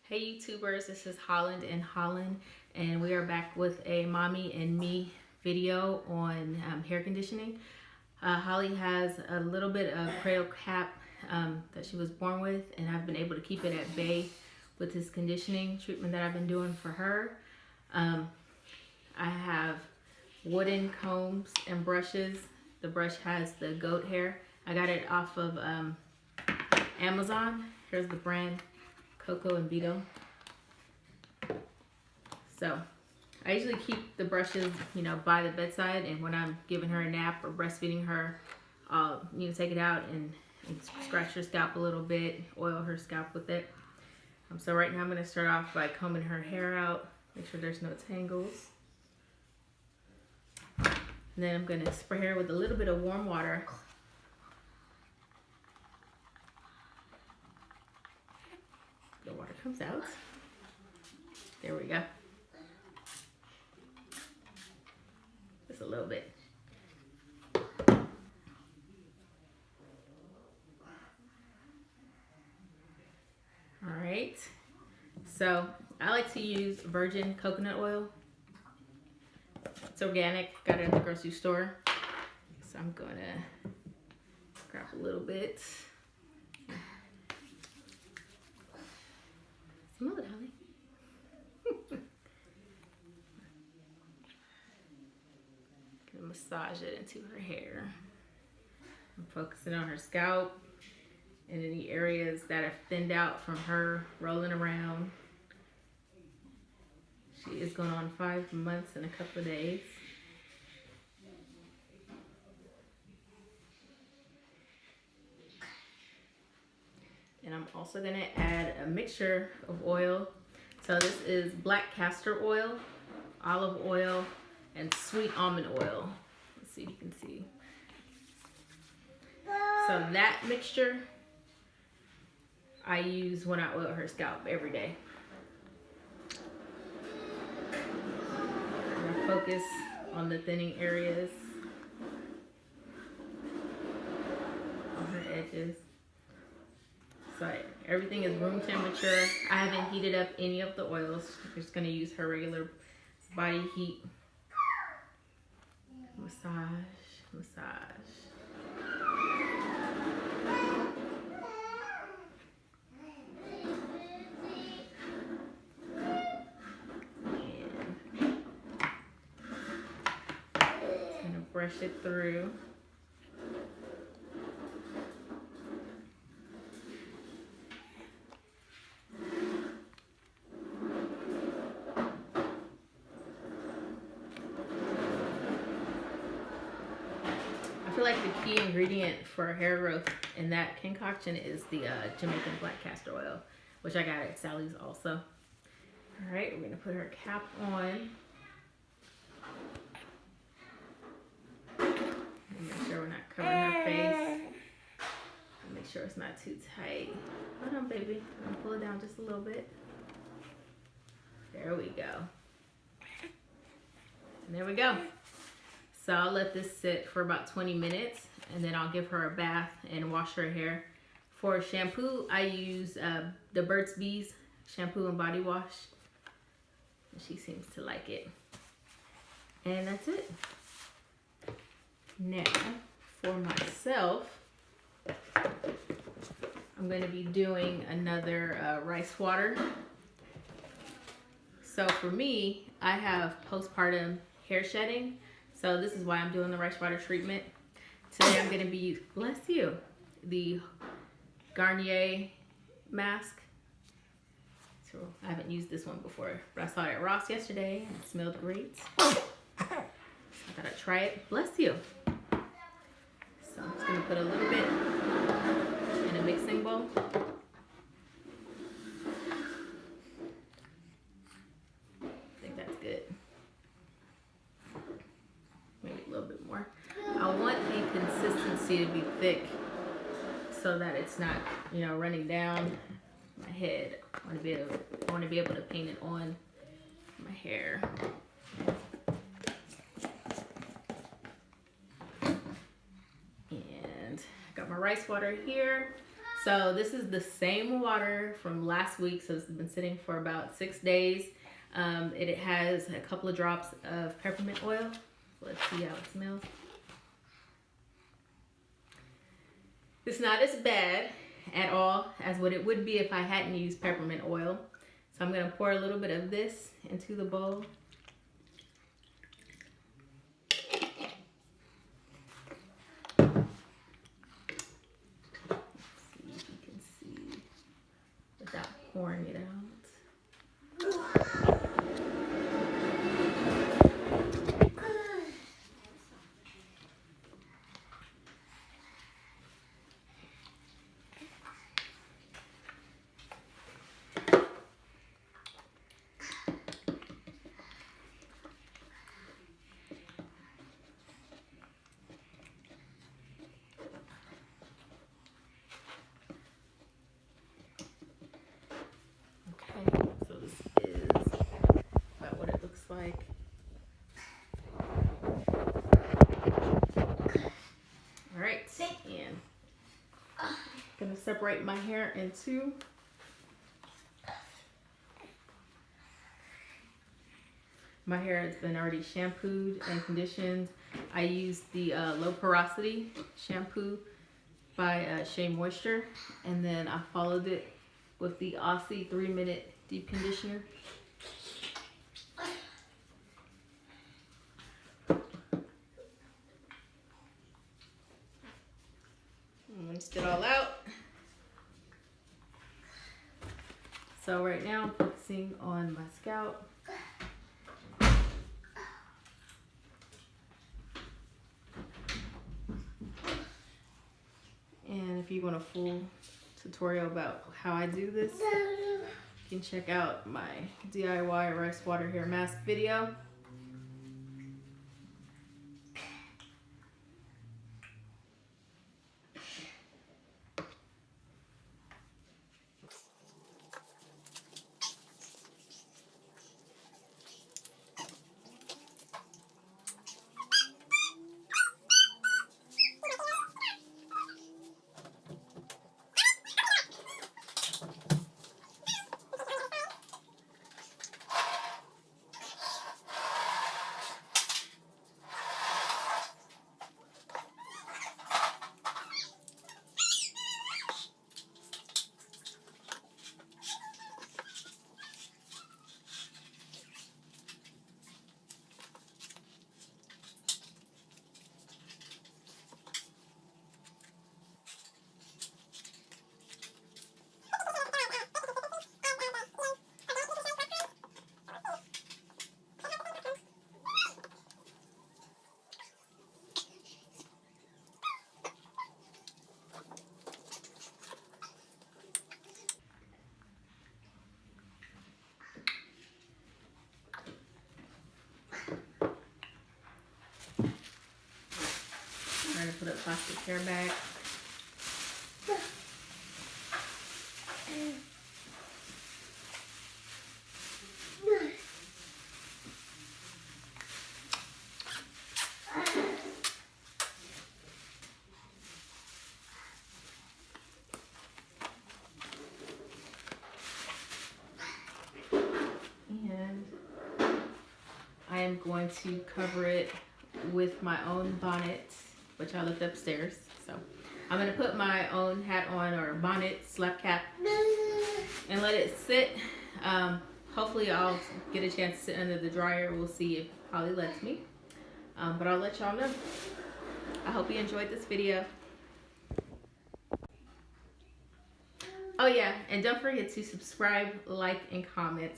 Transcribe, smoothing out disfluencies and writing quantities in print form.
Hey YouTubers, this is Holland and Holland, and we are back with a mommy and me video on hair conditioning. Holly has a little bit of cradle cap that she was born with, and I've been able to keep it at bay with this conditioning treatment that I've been doing for her. I have wooden combs and brushes. The brush has the goat hair. I got it off of Amazon. Here's the brand. Coco and Vito. So I usually keep the brushes, by the bedside, and when I'm giving her a nap or breastfeeding her, I'll take it out and scratch her scalp a little bit, oil her scalp with it. So right now I'm going to start off by combing her hair out, make sure there's no tangles. And then I'm going to spray her with a little bit of warm water. The water comes out. There we go. Just a little bit. All right. So I like to use virgin coconut oil. It's organic. Got it at the grocery store. So I'm gonna grab a little bit. Smell it, Holly. Gonna massage it into her hair. I'm focusing on her scalp and any areas that have thinned out from her rolling around. She is going on 5 months and a couple of days. And I'm also gonna add a mixture of oil. So this is black castor oil, olive oil, and sweet almond oil. Let's see if you can see. So that mixture I use when I oil her scalp every day. I'm gonna focus on the thinning areas, on her edges. So everything is room temperature. I haven't heated up any of the oils. I'm just gonna use her regular body heat. Massage, massage. And gonna brush it through. I feel like the key ingredient for hair growth in that concoction is the Jamaican black castor oil, which I got at Sally's also. All right, we're gonna put her cap on. Make sure we're not covering her face. Make sure it's not too tight. Hold on, baby. I'm gonna pull it down just a little bit. There we go. And there we go. So I'll let this sit for about 20 minutes, and then I'll give her a bath and wash her hair. For shampoo, I use the Burts Bees shampoo and body wash. And she seems to like it. And that's it. Now, for myself, I'm going to be doing another rice water. So for me, I have postpartum hair shedding. So this is why I'm doing the rice water treatment. Today I'm going to be, bless you, the Garnier mask. So I haven't used this one before, but I saw it at Ross yesterday and it smelled great. So I thought I'd try it. Bless you. So I'm just going to put a little bit in a mixing bowl. I think that's good. Maybe a little bit more. I want the consistency to be thick so that it's not, running down my head. I want to be able to paint it on my hair. And I got my rice water here. So this is the same water from last week, so it's been sitting for about 6 days. It has a couple of drops of peppermint oil. Let's see how it smells. It's not as bad at all as what it would be if I hadn't used peppermint oil. So I'm gonna pour a little bit of this into the bowl. Pouring it out. Like, all right, and I'm gonna separate my hair in two. My hair has been already shampooed and conditioned. I used the low porosity shampoo by Shea Moisture, and then I followed it with the Aussie 3-minute deep conditioner. Rinsed it all out. So right now I'm focusing on my scalp. And if you want a full tutorial about how I do this, you can check out my DIY rice water hair mask video. Trying to put a plastic hair back. And I am going to cover it with my own bonnet, which I left upstairs. So I'm gonna put my own hat on, or bonnet, slap cap, and let it sit. Hopefully I'll get a chance to sit under the dryer. We'll see if Holly lets me. But I'll let y'all know. I hope you enjoyed this video. Oh yeah, and don't forget to subscribe, like, and comment.